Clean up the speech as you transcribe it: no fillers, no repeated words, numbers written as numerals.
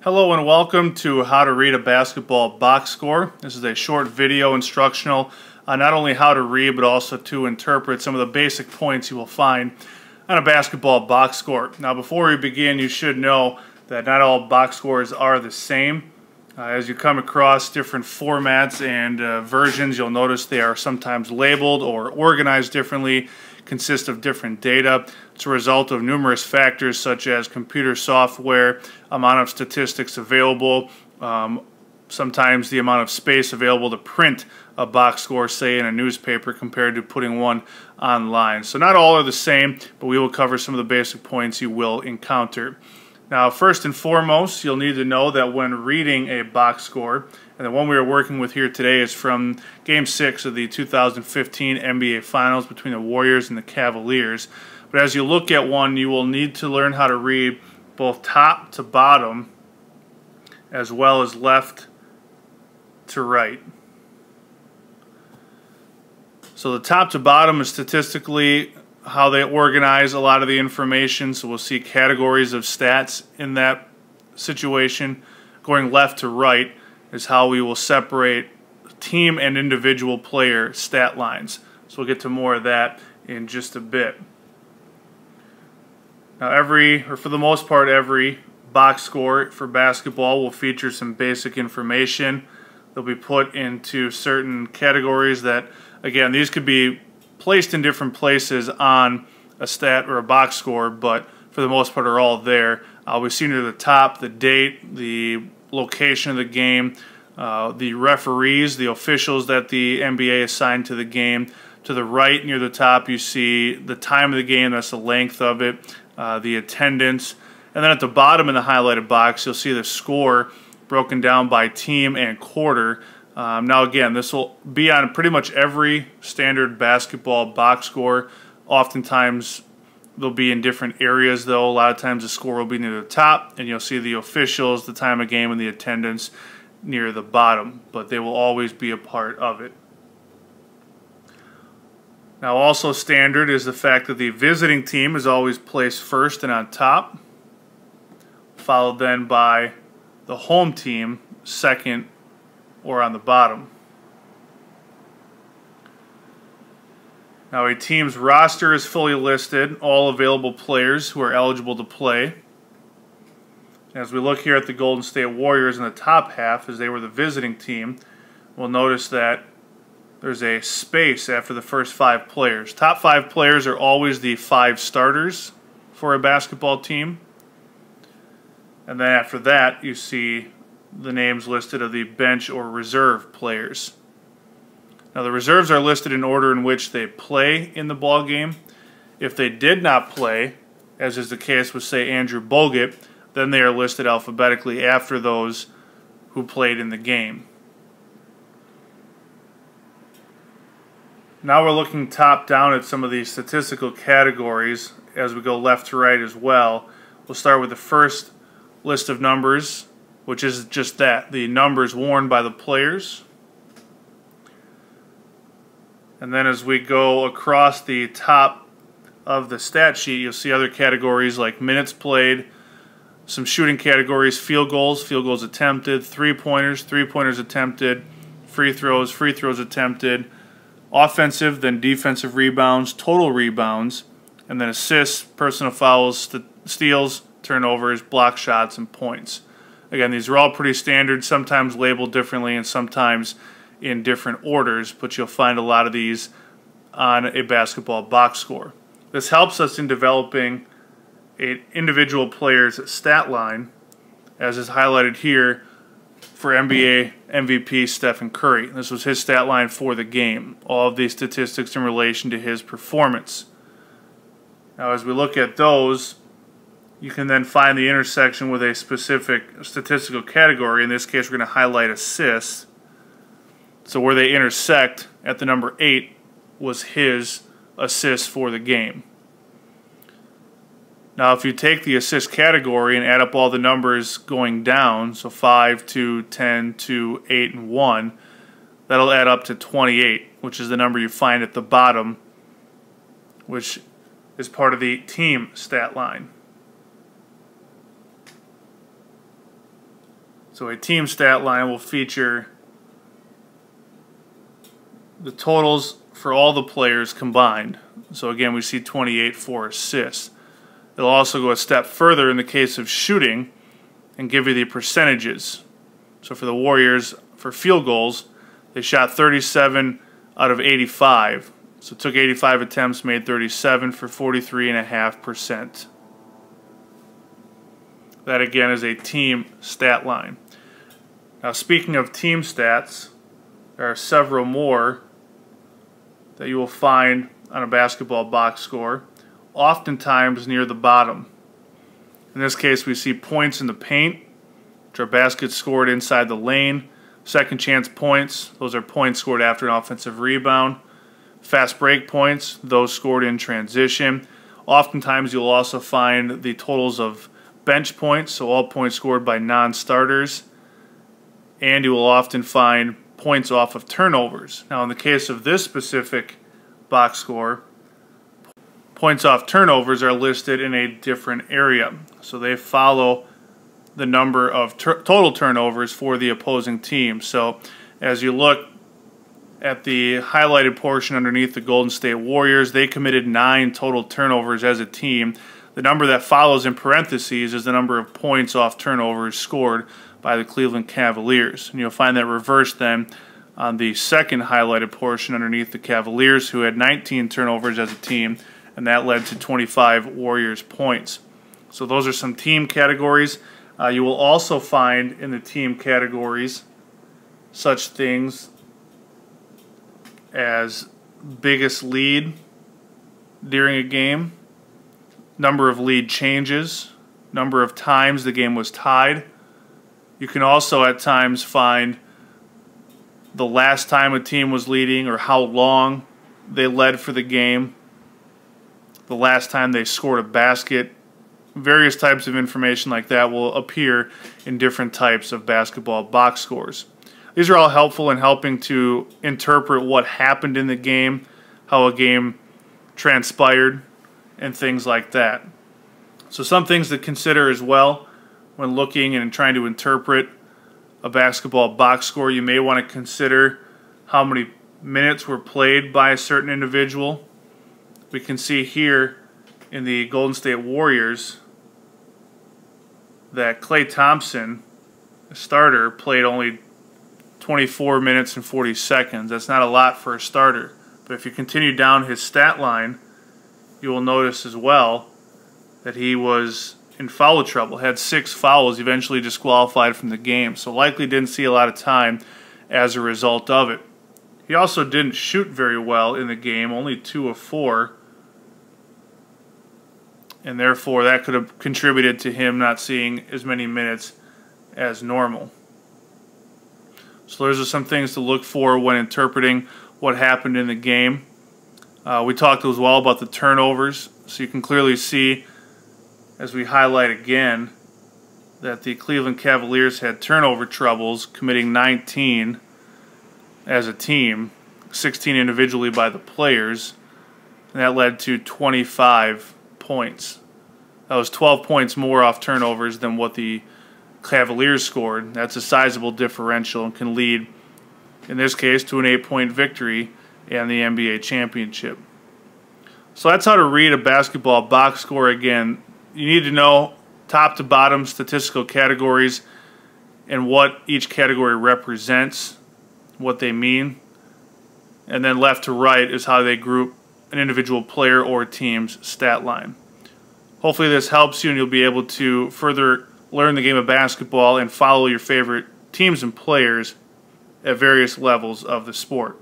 Hello and welcome to How to Read a Basketball Box Score. This is a short video instructional on not only how to read but also to interpret some of the basic points you will find on a basketball box score. Now before we begin, you should know that not all box scores are the same. As you come across different formats and versions, you'll notice they are sometimes labeled or organized differently, consist of different data. It's a result of numerous factors such as computer software, amount of statistics available, sometimes the amount of space available to print a box score, say in a newspaper, compared to putting one online. So not all are the same, but we will cover some of the basic points you will encounter. Now, first and foremost, you'll need to know that when reading a box score, and the one we are working with here today is from Game 6 of the 2015 NBA Finals between the Warriors and the Cavaliers. But as you look at one, you will need to learn how to read both top to bottom as well as left to right. So the top to bottom is statistically how they organize a lot of the information, so we'll see categories of stats in that situation. Going left to right is how we will separate team and individual player stat lines. So we'll get to more of that in just a bit. Now for the most part, every box score for basketball will feature some basic information. They'll be put into certain categories that, again, these could be placed in different places on a stat or a box score, but for the most part are all there. We see near the top the date, the location of the game, the referees, the officials that the NBA assigned to the game. To the right near the top you see the time of the game, that's the length of it, the attendance, and then at the bottom in the highlighted box you'll see the score broken down by team and quarter. Now again, this will be on pretty much every standard basketball box score. Oftentimes they'll be in different areas though. A lot of times the score will be near the top and you'll see the officials, the time of game, and the attendance near the bottom, but they will always be a part of it. Now also standard is the fact that the visiting team is always placed first and on top, followed then by the home team second or on the bottom. Now a team's roster is fully listed, all available players who are eligible to play. As we look here at the Golden State Warriors in the top half, as they were the visiting team, we'll notice that there's a space after the first 5 players. Top 5 players are always the 5 starters for a basketball team. And then after that, you see the names listed of the bench or reserve players. Now the reserves are listed in order in which they play in the ball game. If they did not play, as is the case with, say, Andrew Bogut, then they are listed alphabetically after those who played in the game. Now we're looking top down at some of these statistical categories as we go left to right as well. We'll start with the first list of numbers, which is just that, the numbers worn by the players. And then as we go across the top of the stat sheet, you'll see other categories like minutes played, some shooting categories, field goals attempted, three-pointers attempted, free throws attempted, offensive, then defensive rebounds, total rebounds, and then assists, personal fouls, steals, turnovers, block shots, and points. Again, these are all pretty standard, sometimes labeled differently and sometimes in different orders, but you'll find a lot of these on a basketball box score. This helps us in developing an individual player's stat line, as is highlighted here for NBA MVP Stephen Curry. This was his stat line for the game. All of these statistics in relation to his performance. Now as we look at those, you can then find the intersection with a specific statistical category. In this case, we're going to highlight assists. So where they intersect at the number 8 was his assist for the game. Now if you take the assist category and add up all the numbers going down, so 5, 2, 10, 2, 8, and 1, that'll add up to 28, which is the number you find at the bottom, which is part of the team stat line. So a team stat line will feature the totals for all the players combined. So again, we see 28 for assists. It'll also go a step further in the case of shooting and give you the percentages. So for the Warriors, for field goals, they shot 37 out of 85. So took 85 attempts, made 37 for 43.5%. That again is a team stat line. Now speaking of team stats, there are several more that you will find on a basketball box score, oftentimes near the bottom. In this case, we see points in the paint, which are baskets scored inside the lane. Second chance points, those are points scored after an offensive rebound. Fast break points, those scored in transition. Oftentimes you'll also find the totals of bench points, so all points scored by non-starters. And you will often find points off of turnovers. Now in the case of this specific box score, points off turnovers are listed in a different area. So they follow the number of total turnovers for the opposing team. So as you look at the highlighted portion underneath the Golden State Warriors, they committed 9 total turnovers as a team. The number that follows in parentheses is the number of points off turnovers scored by the Cleveland Cavaliers. And you'll find that reversed then on the second highlighted portion underneath the Cavaliers, who had 19 turnovers as a team, and that led to 25 Warriors points. So those are some team categories. You will also find in the team categories such things as biggest lead during a game, number of lead changes, number of times the game was tied. You can also at times find the last time a team was leading or how long they led for the game, the last time they scored a basket. Various types of information like that will appear in different types of basketball box scores. These are all helpful in helping to interpret what happened in the game, how a game transpired, and things like that. So some things to consider as well when looking and trying to interpret a basketball box score. You may want to consider how many minutes were played by a certain individual. We can see here in the Golden State Warriors that Klay Thompson, the starter, played only 24 minutes and 40 seconds. That's not a lot for a starter. But if you continue down his stat line, you will notice as well that he was in foul trouble, had 6 fouls, eventually disqualified from the game. So likely didn't see a lot of time as a result of it. He also didn't shoot very well in the game, only 2 of 4. And therefore that could have contributed to him not seeing as many minutes as normal. So those are some things to look for when interpreting what happened in the game. We talked as well about the turnovers, so you can clearly see, as we highlight again, that the Cleveland Cavaliers had turnover troubles, committing 19 as a team, 16 individually by the players, and that led to 25 points. That was 12 points more off turnovers than what the Cavaliers scored. That's a sizable differential and can lead, in this case, to an 8-point victory and the NBA championship. So that's how to read a basketball box score. Again, you need to know top to bottom statistical categories and what each category represents, what they mean. And then left to right is how they group an individual player or team's stat line. Hopefully this helps you and you'll be able to further learn the game of basketball and follow your favorite teams and players at various levels of the sport.